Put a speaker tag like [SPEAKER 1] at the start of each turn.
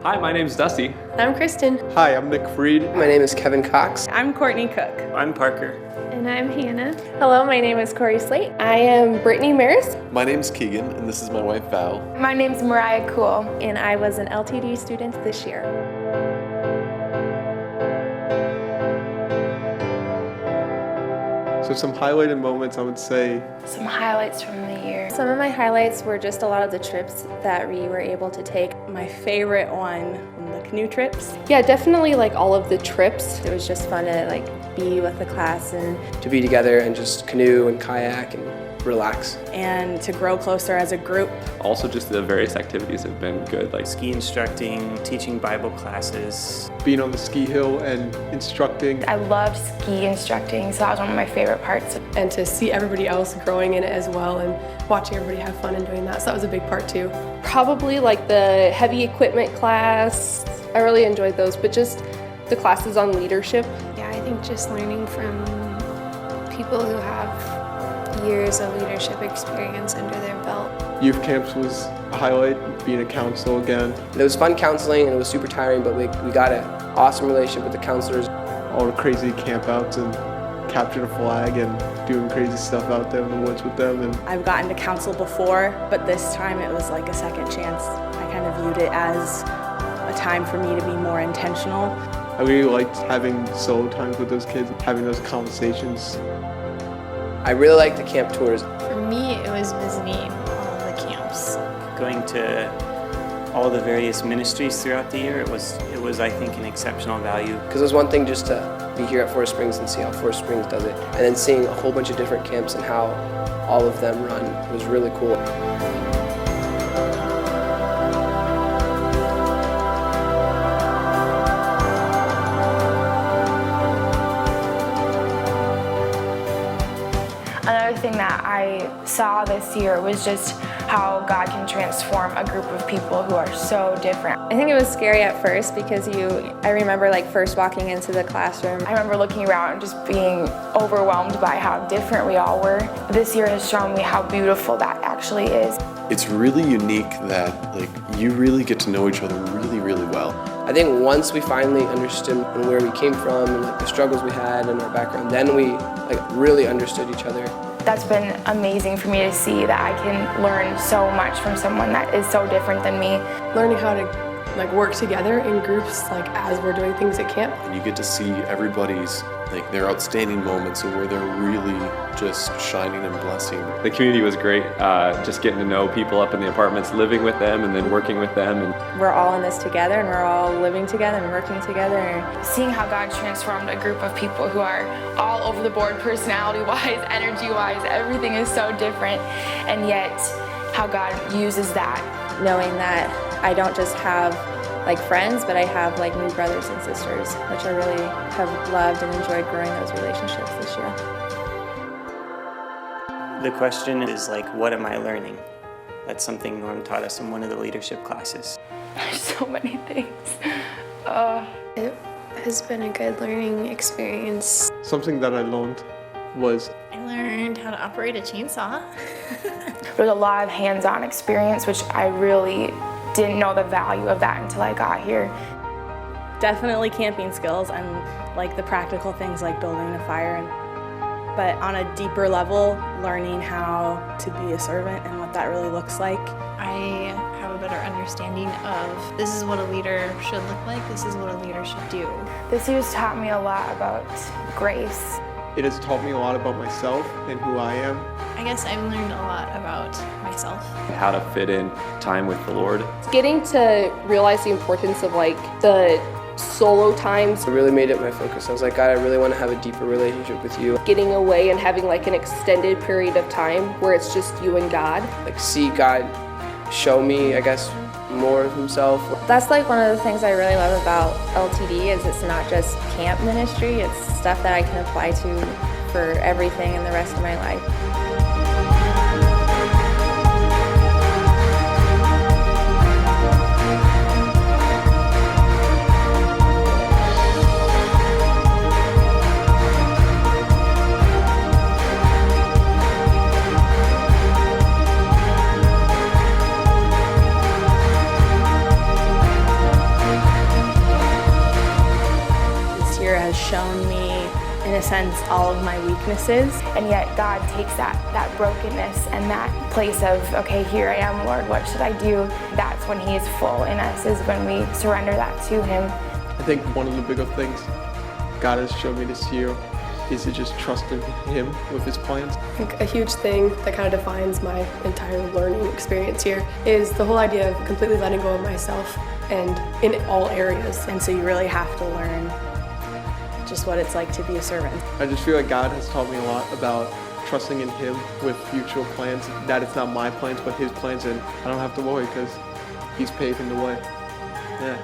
[SPEAKER 1] Hi, my name's Dusty.
[SPEAKER 2] I'm Kristen.
[SPEAKER 3] Hi, I'm Nick Freed.
[SPEAKER 4] My name is Kevin Cox.
[SPEAKER 5] I'm Courtney Cook.
[SPEAKER 6] I'm Parker.
[SPEAKER 7] And I'm Hannah.
[SPEAKER 2] Hello, my name is Corey Slate. I am Brittany Maris.
[SPEAKER 8] My name's Keegan, and this is my wife, Val.
[SPEAKER 9] My name's Mariah Cool.
[SPEAKER 7] And I was an LTD student this year.
[SPEAKER 3] So some highlighted moments, I would say.
[SPEAKER 9] Some highlights from the year.
[SPEAKER 7] Some of my highlights were just a lot of the trips that we were able to take.
[SPEAKER 5] My favorite one, the canoe trips.
[SPEAKER 2] Yeah, definitely like all of the trips.
[SPEAKER 7] It was just fun to be with the class and
[SPEAKER 4] to be together and just canoe and kayak and relax.
[SPEAKER 5] And to grow closer as a group.
[SPEAKER 1] Also, just the various activities have been good, like
[SPEAKER 6] ski instructing, teaching Bible classes.
[SPEAKER 3] Being on the ski hill and instructing.
[SPEAKER 9] I loved ski instructing, so that was one of my favorite parts.
[SPEAKER 2] And to see everybody else growing in it as well and watching everybody have fun and doing that. So that was a big part too. Probably like the heavy equipment class. I really enjoyed those, but just the classes on leadership.
[SPEAKER 7] Yeah, I think just learning from people who have years of leadership experience under their belt.
[SPEAKER 3] Youth camps was a highlight, being a counsel again.
[SPEAKER 4] It was fun counseling and it was super tiring, but we got an awesome relationship with the counselors.
[SPEAKER 3] All the crazy campouts and capture the flag and doing crazy stuff out there in the woods with them. And
[SPEAKER 5] I've gotten to counsel before, but this time it was like a second chance. I kind of viewed it as a time for me to be more intentional.
[SPEAKER 3] I really liked having solo times with those kids, having those conversations.
[SPEAKER 4] I really liked the camp tours.
[SPEAKER 7] For me, it was visiting all of the camps.
[SPEAKER 6] Going to all the various ministries throughout the year, it was I think an exceptional value.
[SPEAKER 4] Because it was one thing just to be here at Forest Springs and see how Forest Springs does it, and then seeing a whole bunch of different camps and how all of them run was really cool.
[SPEAKER 9] Another thing that I saw this year was just how God can transform a group of people who are so different.
[SPEAKER 7] I think it was scary at first because I remember first walking into the classroom.
[SPEAKER 9] I remember looking around and just being overwhelmed by how different we all were. This year has shown me how beautiful that actually is.
[SPEAKER 8] It's really unique that you really get to know each other really, really well.
[SPEAKER 4] I think once we finally understood where we came from and the struggles we had and our background, then we really understood each other.
[SPEAKER 9] That's been amazing for me to see that I can learn so much from someone that is so different than me.
[SPEAKER 2] Learning how to work together in groups as we're doing things at camp.
[SPEAKER 8] And you get to see everybody's their outstanding moments of where they're really just shining and blessing.
[SPEAKER 1] the community was great. Just getting to know people up in the apartments, living with them, and then working with them. And
[SPEAKER 7] we're all in this together, and we're all living together and working together.
[SPEAKER 9] Seeing how God transformed a group of people who are all over the board, personality-wise, energy-wise, everything is so different, and yet how God uses that.
[SPEAKER 7] Knowing that I don't just have friends, but I have new brothers and sisters, which I really have loved and enjoyed growing those relationships this year.
[SPEAKER 6] The question is what am I learning? That's something Norm taught us in one of the leadership classes.
[SPEAKER 9] There's so many things.
[SPEAKER 7] It has been a good learning experience.
[SPEAKER 3] Something that I learned was
[SPEAKER 7] I learned how to operate a chainsaw.
[SPEAKER 9] There's a lot of hands-on experience, which I really didn't know the value of that until I got here.
[SPEAKER 5] Definitely camping skills and the practical things like building a fire. But on a deeper level, learning how to be a servant and what that really looks like.
[SPEAKER 10] I have a better understanding of this is what a leader should look like, this is what a leader should do.
[SPEAKER 9] This year's taught me a lot about grace.
[SPEAKER 3] it has taught me a lot about myself and who I am.
[SPEAKER 10] I guess I've learned a lot about myself.
[SPEAKER 1] How to fit in time with the Lord.
[SPEAKER 2] Getting to realize the importance of the solo times.
[SPEAKER 4] It really made it my focus. I was like, God, I really want to have a deeper relationship with you.
[SPEAKER 2] Getting away and having an extended period of time where it's just you and God.
[SPEAKER 4] See God show me, I guess, more of himself.
[SPEAKER 7] That's one of the things I really love about LTD is it's not just camp ministry, it's stuff that I can apply to for everything in the rest of my life.
[SPEAKER 5] sense all of my weaknesses.
[SPEAKER 9] And yet God takes that brokenness and that place of, okay, here I am, Lord, what should I do? That's when He is full in us, is when we surrender that to Him.
[SPEAKER 3] I think one of the bigger things God has shown me this year is to just trust in Him with His plans.
[SPEAKER 2] I think a huge thing that kind of defines my entire learning experience here is the whole idea of completely letting go of myself and in all areas.
[SPEAKER 5] And so you really have to learn just what it's like to be a servant.
[SPEAKER 3] I just feel like God has taught me a lot about trusting in Him with future plans, that it's not my plans but His plans, and I don't have to worry because He's paving the way. Yeah.